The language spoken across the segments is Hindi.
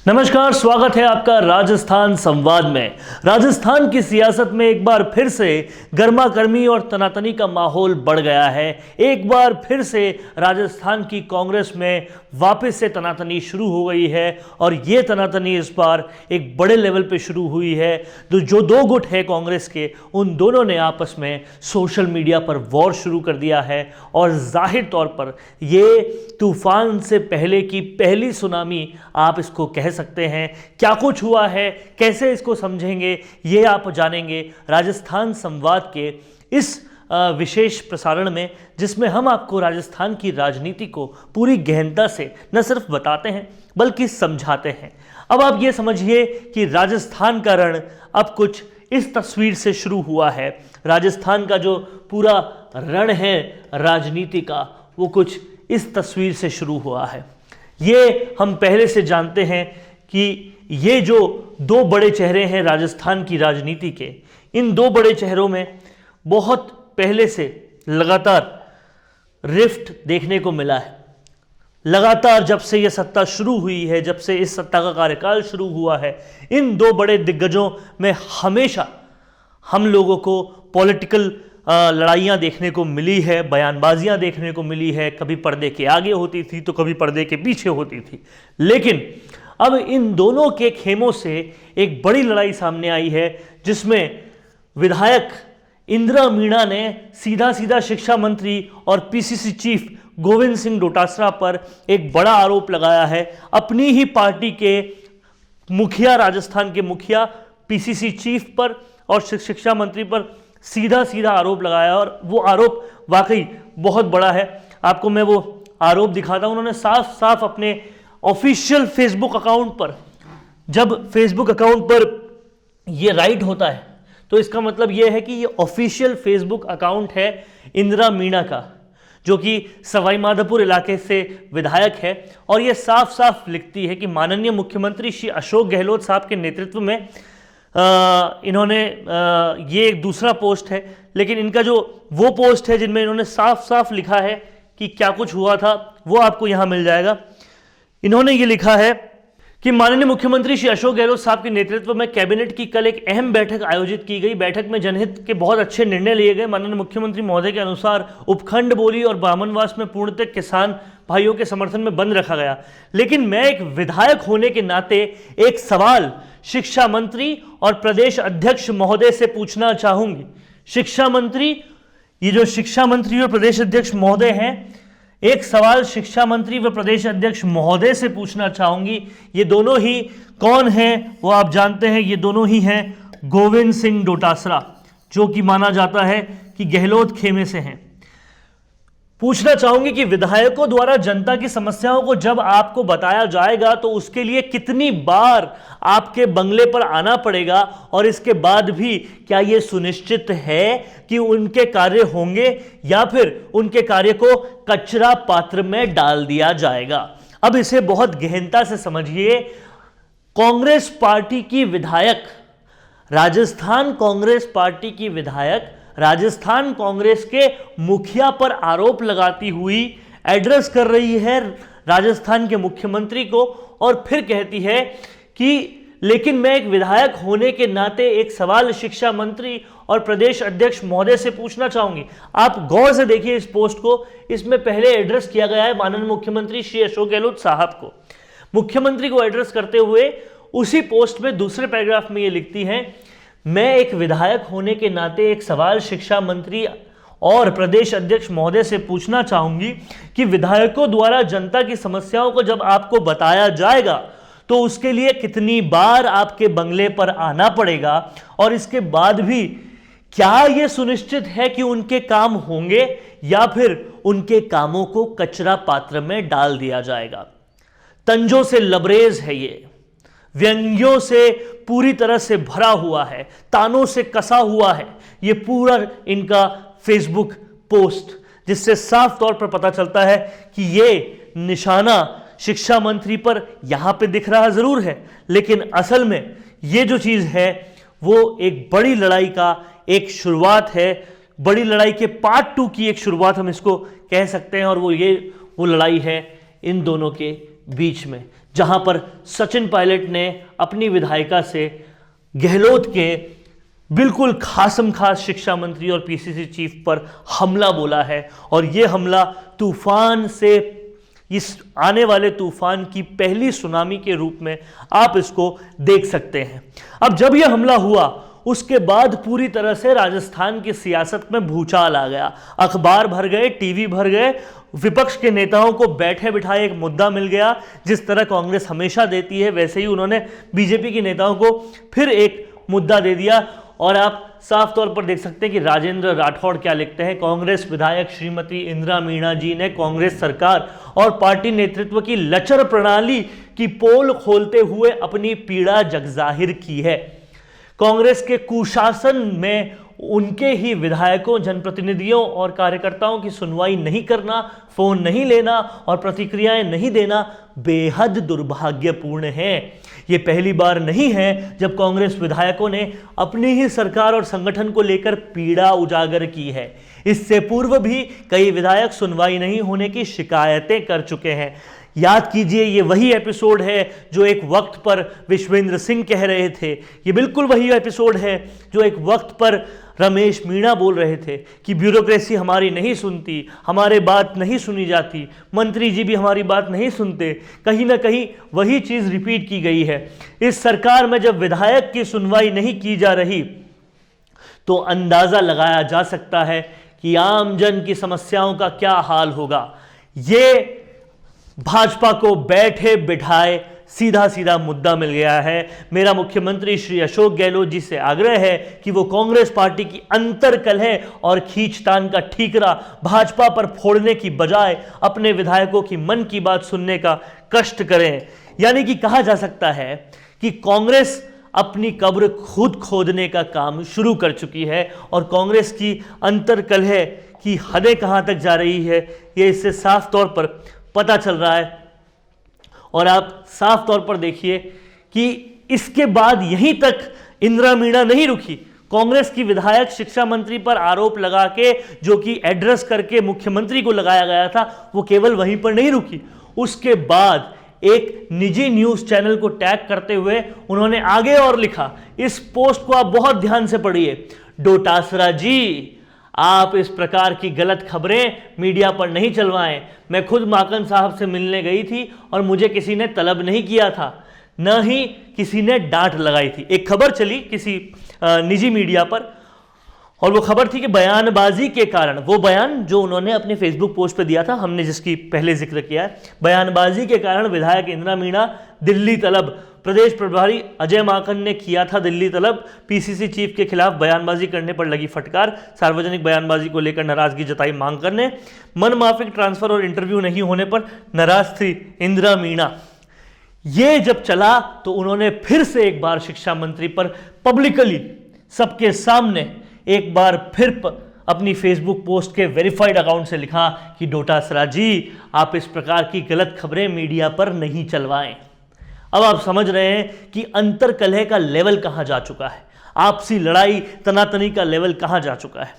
नमस्कार, स्वागत है आपका राजस्थान संवाद में। राजस्थान की सियासत में एक बार फिर से गर्मा गर्मी और तनातनी का माहौल बढ़ गया है। एक बार फिर से राजस्थान की कांग्रेस में वापस से तनातनी शुरू हो गई है और ये तनातनी इस बार एक बड़े लेवल पे शुरू हुई है। तो जो दो गुट है कांग्रेस के, उन दोनों ने आपस में सोशल मीडिया पर वॉर शुरू कर दिया है और जाहिर तौर पर ये तूफान से पहले की पहली सुनामी आप इसको कह सकते हैं। क्या कुछ हुआ है, कैसे इसको समझेंगे, ये आप जानेंगे राजस्थान संवाद के इस विशेष प्रसारण में, जिसमें हम आपको राजस्थान की राजनीति को पूरी गहनता से न सिर्फ बताते हैं बल्कि समझाते हैं। अब आप ये समझिए कि राजस्थान का रण अब कुछ इस तस्वीर से शुरू हुआ है। राजस्थान का जो पूरा रण है राजनीति का, वो कुछ इस तस्वीर से शुरू हुआ है। ये हम पहले से जानते हैं कि ये जो दो बड़े चेहरे हैं राजस्थान की राजनीति के, इन दो बड़े चेहरों में बहुत पहले से लगातार रिफ्ट देखने को मिला है। लगातार जब से ये सत्ता शुरू हुई है, जब से इस सत्ता का कार्यकाल शुरू हुआ है, इन दो बड़े दिग्गजों में हमेशा हम लोगों को पॉलिटिकल लड़ाइयाँ देखने को मिली है, बयानबाजियाँ देखने को मिली है। कभी पर्दे के आगे होती थी तो कभी पर्दे के पीछे होती थी, लेकिन अब इन दोनों के खेमों से एक बड़ी लड़ाई सामने आई है, जिसमें विधायक इंदिरा मीणा ने सीधा सीधा शिक्षा मंत्री और पीसीसी चीफ गोविंद सिंह डोटासरा पर एक बड़ा आरोप लगाया है। अपनी ही पार्टी के मुखिया, राजस्थान के मुखिया, पीसीसी चीफ पर और शिक्षा मंत्री पर सीधा सीधा आरोप लगाया और वो आरोप वाकई बहुत बड़ा है। आपको मैं वो आरोप दिखाता हूं। उन्होंने साफ साफ अपने ऑफिशियल फेसबुक अकाउंट पर, जब फेसबुक अकाउंट पर ये राइट होता है तो इसका मतलब ये है कि ये ऑफिशियल फेसबुक अकाउंट है इंदिरा मीणा का, जो कि सवाई माधोपुर इलाके से विधायक है। और ये साफ साफ लिखती है कि माननीय मुख्यमंत्री श्री अशोक गहलोत साहब के नेतृत्व में इन्होंने ये एक दूसरा पोस्ट है, लेकिन इनका जो वो पोस्ट है जिनमें इन्होंने साफ साफ लिखा है कि क्या कुछ हुआ था, वो आपको यहां मिल जाएगा। इन्होंने ये लिखा है कि माननीय मुख्यमंत्री श्री अशोक गहलोत साहब के नेतृत्व में कैबिनेट की कल एक अहम बैठक आयोजित की गई। बैठक में जनहित के बहुत अच्छे निर्णय लिए गए। माननीय मुख्यमंत्री महोदय के अनुसार उपखंड बोली और ब्राह्मणवास में पूर्णतः किसान भाइयों के समर्थन में बंद रखा गया। लेकिन मैं एक विधायक होने के नाते एक सवाल शिक्षा मंत्री और प्रदेश अध्यक्ष महोदय से पूछना चाहूंगी। शिक्षा मंत्री, ये जो शिक्षा मंत्री और प्रदेश अध्यक्ष महोदय हैं, एक सवाल शिक्षा मंत्री व प्रदेश अध्यक्ष महोदय से पूछना चाहूंगी। ये दोनों ही कौन हैं वो आप जानते हैं। ये दोनों ही हैं गोविंद सिंह डोटासरा, जो कि माना जाता है कि गहलोत खेमे से हैं। पूछना चाहूंगी कि विधायकों द्वारा जनता की समस्याओं को जब आपको बताया जाएगा तो उसके लिए कितनी बार आपके बंगले पर आना पड़ेगा, और इसके बाद भी क्या यह सुनिश्चित है कि उनके कार्य होंगे या फिर उनके कार्य को कचरा पात्र में डाल दिया जाएगा। अब इसे बहुत गहनता से समझिए। कांग्रेस पार्टी की विधायक, राजस्थान कांग्रेस पार्टी की विधायक राजस्थान कांग्रेस के मुखिया पर आरोप लगाती हुई एड्रेस कर रही है राजस्थान के मुख्यमंत्री को, और फिर कहती है कि लेकिन मैं एक विधायक होने के नाते एक सवाल शिक्षा मंत्री और प्रदेश अध्यक्ष महोदय से पूछना चाहूंगी। आप गौर से देखिए इस पोस्ट को। इसमें पहले एड्रेस किया गया है माननीय मुख्यमंत्री श्री अशोक गहलोत साहब को। मुख्यमंत्री को एड्रेस करते हुए उसी पोस्ट में दूसरे पैराग्राफ में ये लिखती हैं, मैं एक विधायक होने के नाते एक सवाल शिक्षा मंत्री और प्रदेश अध्यक्ष महोदय से पूछना चाहूंगी कि विधायकों द्वारा जनता की समस्याओं को जब आपको बताया जाएगा तो उसके लिए कितनी बार आपके बंगले पर आना पड़ेगा, और इसके बाद भी क्या यह सुनिश्चित है कि उनके काम होंगे या फिर उनके कामों को कचरा पात्र में डाल दिया जाएगा। तंजों से लबरेज है ये, व्यंग्यों से पूरी तरह से भरा हुआ है, तानों से कसा हुआ है ये पूरा इनका फेसबुक पोस्ट, जिससे साफ तौर पर पता चलता है कि ये निशाना शिक्षा मंत्री पर यहां पे दिख रहा जरूर है, लेकिन असल में ये जो चीज है वो एक बड़ी लड़ाई का एक शुरुआत है। बड़ी लड़ाई के पार्ट 2 की एक शुरुआत हम इसको कह सकते हैं, और वो लड़ाई है इन दोनों के बीच में, जहां पर सचिन पायलट ने अपनी विधायिका से गहलोत के बिल्कुल खासम खास शिक्षा मंत्री और पीसीसी चीफ पर हमला बोला है, और यह हमला तूफान से, इस आने वाले तूफान की पहली सुनामी के रूप में आप इसको देख सकते हैं। अब जब यह हमला हुआ उसके बाद पूरी तरह से राजस्थान की सियासत में भूचाल आ गया। अखबार भर गए, टीवी भर गए, विपक्ष के नेताओं को बैठे बिठाए एक मुद्दा मिल गया। जिस तरह कांग्रेस हमेशा देती है वैसे ही उन्होंने बीजेपी के नेताओं को फिर एक मुद्दा दे दिया। और आप साफ तौर पर देख सकते हैं कि राजेंद्र राठौड़ क्या लिखते हैं। कांग्रेस विधायक श्रीमती इंदिरा मीणा जी ने कांग्रेस सरकार और पार्टी नेतृत्व की लचर प्रणाली की पोल खोलते हुए अपनी पीड़ा जगजाहिर की है। कांग्रेस के कुशासन में उनके ही विधायकों, जनप्रतिनिधियों और कार्यकर्ताओं की सुनवाई नहीं करना, फोन नहीं लेना और प्रतिक्रियाएं नहीं देना बेहद दुर्भाग्यपूर्ण है। ये पहली बार नहीं है जब कांग्रेस विधायकों ने अपनी ही सरकार और संगठन को लेकर पीड़ा उजागर की है। इससे पूर्व भी कई विधायक सुनवाई नहीं होने की शिकायतें कर चुके हैं। याद कीजिए, ये वही एपिसोड है जो एक वक्त पर विश्वेंद्र सिंह कह रहे थे। ये बिल्कुल वही एपिसोड है जो एक वक्त पर रमेश मीणा बोल रहे थे कि ब्यूरोक्रेसी हमारी नहीं सुनती, हमारे बात नहीं सुनी जाती, मंत्री जी भी हमारी बात नहीं सुनते। कहीं ना कहीं वही चीज़ रिपीट की गई है। इस सरकार में जब विधायक की सुनवाई नहीं की जा रही तो अंदाज़ा लगाया जा सकता है कि आम जन की समस्याओं का क्या हाल होगा। ये भाजपा को बैठे बिठाए सीधा सीधा मुद्दा मिल गया है। मेरा मुख्यमंत्री श्री अशोक गहलोत जी से आग्रह है कि वो कांग्रेस पार्टी की अंतर्कलह और खींचतान का ठीकरा भाजपा पर फोड़ने की बजाय अपने विधायकों की मन की बात सुनने का कष्ट करें। यानी कि कहा जा सकता है कि कांग्रेस अपनी कब्र खुद खोदने का काम शुरू कर चुकी है और कांग्रेस की अंतर्कलह की हदें कहां तक जा रही है ये इससे साफ तौर पर पता चल रहा है। और आप साफ तौर पर देखिए कि इसके बाद यहीं तक इंदिरा मीणा नहीं रुकी। कांग्रेस की विधायक शिक्षा मंत्री पर आरोप लगा के, जो कि एड्रेस करके मुख्यमंत्री को लगाया गया था, वो केवल वहीं पर नहीं रुकी। उसके बाद एक निजी न्यूज चैनल को टैग करते हुए उन्होंने आगे और लिखा, इस पोस्ट को आप बहुत ध्यान से पढ़िए, डोटासरा जी आप इस प्रकार की गलत खबरें मीडिया पर नहीं चलवाएं। मैं खुद माकन साहब से मिलने गई थी और मुझे किसी ने तलब नहीं किया था, न ही किसी ने डांट लगाई थी। एक खबर चली किसी निजी मीडिया पर और वो खबर थी कि बयानबाजी के कारण, वो बयान जो उन्होंने अपने फेसबुक पोस्ट पे दिया था, हमने जिसकी पहले जिक्र किया है, बयानबाजी के कारण विधायक इंदिरा मीणा दिल्ली तलब। प्रदेश प्रभारी अजय माकन ने किया था दिल्ली तलब। पीसीसी चीफ के खिलाफ बयानबाजी करने पर लगी फटकार, सार्वजनिक बयानबाजी को लेकर नाराजगी जताई मांकन ने। मनमाफिक ट्रांसफर और इंटरव्यू नहीं होने पर नाराज थी इंदिरा मीणा। ये जब चला तो उन्होंने फिर से एक बार शिक्षा मंत्री पर पब्लिकली सबके सामने एक बार फिर अपनी फेसबुक पोस्ट के वेरीफाइड अकाउंट से लिखा कि डोटासरा जी आप इस प्रकार की गलत खबरें मीडिया पर नहीं चलवाएं। अब आप समझ रहे हैं कि अंतर्कलह का लेवल कहां जा चुका है, आपसी लड़ाई तनातनी का लेवल कहां जा चुका है।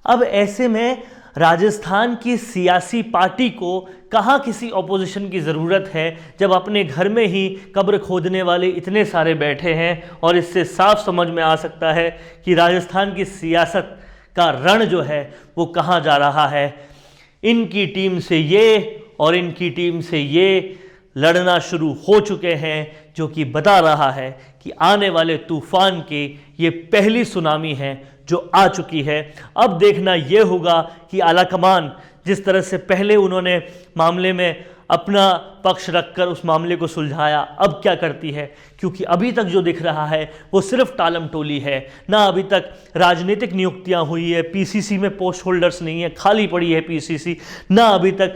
अब ऐसे में राजस्थान की सियासी पार्टी को कहां किसी ऑपोजिशन की ज़रूरत है जब अपने घर में ही कब्र खोदने वाले इतने सारे बैठे हैं। और इससे साफ समझ में आ सकता है कि राजस्थान की सियासत का रण जो है वो कहां जा रहा है। इनकी टीम से ये और इनकी टीम से ये लड़ना शुरू हो चुके हैं, जो कि बता रहा है कि आने वाले तूफान की ये पहली सुनामी है जो आ चुकी है। अब देखना यह होगा कि आलाकमान जिस तरह से पहले उन्होंने मामले में अपना पक्ष रखकर उस मामले को सुलझाया, अब क्या करती है, क्योंकि अभी तक जो दिख रहा है वो सिर्फ टालम टोली है। ना अभी तक राजनीतिक नियुक्तियां हुई है, पीसीसी में पोस्ट होल्डर्स नहीं है, खाली पड़ी है पीसीसी। ना अभी तक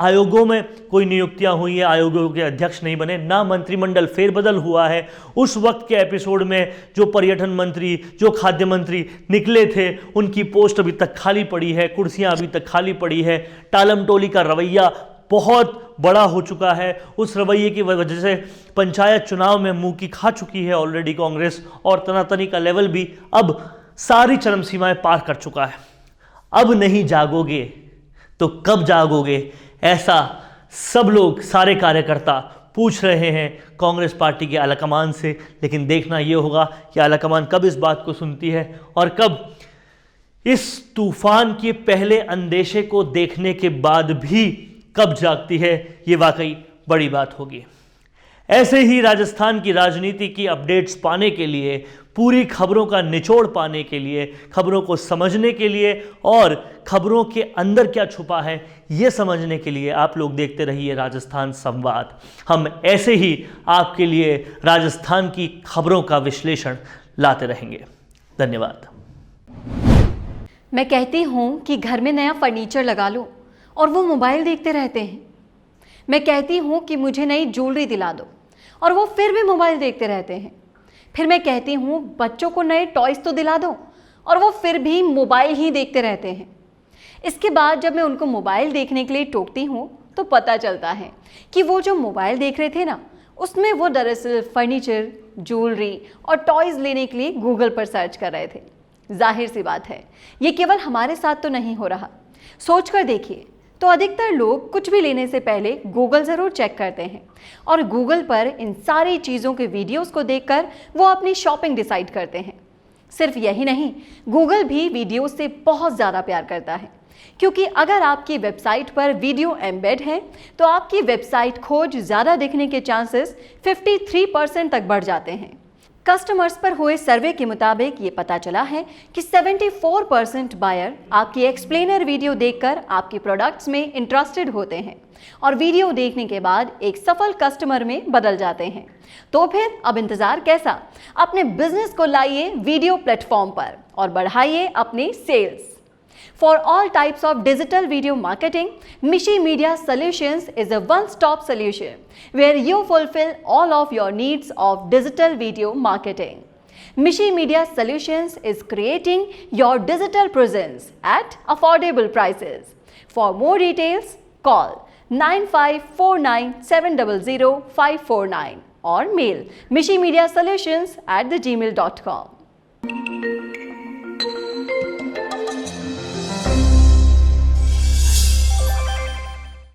आयोगों में कोई नियुक्तियां हुई है, आयोगों के अध्यक्ष नहीं बने, ना मंत्रिमंडल फेरबदल हुआ है। उस वक्त के एपिसोड में जो पर्यटन मंत्री, जो खाद्य मंत्री निकले थे, उनकी पोस्ट अभी तक खाली पड़ी है, कुर्सियां अभी तक खाली पड़ी है। टालम टोली का रवैया बहुत बड़ा हो चुका है। उस रवैये की वजह से पंचायत चुनाव में मुंह की खा चुकी है ऑलरेडी कांग्रेस, और तनातनी का लेवल भी अब सारी चरम सीमाएं पार कर चुका है। अब नहीं जागोगे तो कब जागोगे, ऐसा सब लोग, सारे कार्यकर्ता पूछ रहे हैं कांग्रेस पार्टी के आलाकमान से, लेकिन देखना ये होगा कि आलाकमान कब इस बात को सुनती है और कब इस तूफान के पहले अंदेशे को देखने के बाद भी कब जागती है। ये वाकई बड़ी बात होगी। ऐसे ही राजस्थान की राजनीति की अपडेट्स पाने के लिए, पूरी खबरों का निचोड़ पाने के लिए, खबरों को समझने के लिए और खबरों के अंदर क्या छुपा है ये समझने के लिए आप लोग देखते रहिए राजस्थान संवाद। हम ऐसे ही आपके लिए राजस्थान की खबरों का विश्लेषण लाते रहेंगे। धन्यवाद। मैं कहती हूँ कि घर में नया फर्नीचर लगा लो और वो मोबाइल देखते रहते हैं। मैं कहती हूँ कि मुझे नई ज्वेलरी दिला दो और वो फिर भी मोबाइल देखते रहते हैं। फिर मैं कहती हूँ बच्चों को नए टॉयज़ तो दिला दो और वो फिर भी मोबाइल ही देखते रहते हैं। इसके बाद जब मैं उनको मोबाइल देखने के लिए टोकती हूँ तो पता चलता है कि वो जो मोबाइल देख रहे थे ना, उसमें वो दरअसल फर्नीचर, ज्वेलरी और टॉयज़ लेने के लिए गूगल पर सर्च कर रहे थे। जाहिर सी बात है, ये केवल हमारे साथ तो नहीं हो रहा। सोच कर देखिए तो अधिकतर लोग कुछ भी लेने से पहले गूगल ज़रूर चेक करते हैं और गूगल पर इन सारी चीज़ों के वीडियोस को देखकर वो अपनी शॉपिंग डिसाइड करते हैं। सिर्फ यही नहीं, गूगल भी वीडियो से बहुत ज़्यादा प्यार करता है, क्योंकि अगर आपकी वेबसाइट पर वीडियो एम्बेड है तो आपकी वेबसाइट खोज ज़्यादा दिखने के चांसेस 53% तक बढ़ जाते हैं। कस्टमर्स पर हुए सर्वे के मुताबिक ये पता चला है कि 74% बायर आपकी एक्सप्लेनर वीडियो देखकर आपके प्रोडक्ट्स में इंटरेस्टेड होते हैं और वीडियो देखने के बाद एक सफल कस्टमर में बदल जाते हैं। तो फिर अब इंतजार कैसा? अपने बिजनेस को लाइए वीडियो प्लेटफॉर्म पर और बढ़ाइए अपने sales. For all types of digital video marketing, Mishi Media Solutions is a one-stop solution where you fulfill all of your needs of digital video marketing. Mishi Media Solutions is creating your digital presence at affordable prices. For more details, call 9549700549 or mail mishimediasolutions@gmail.com.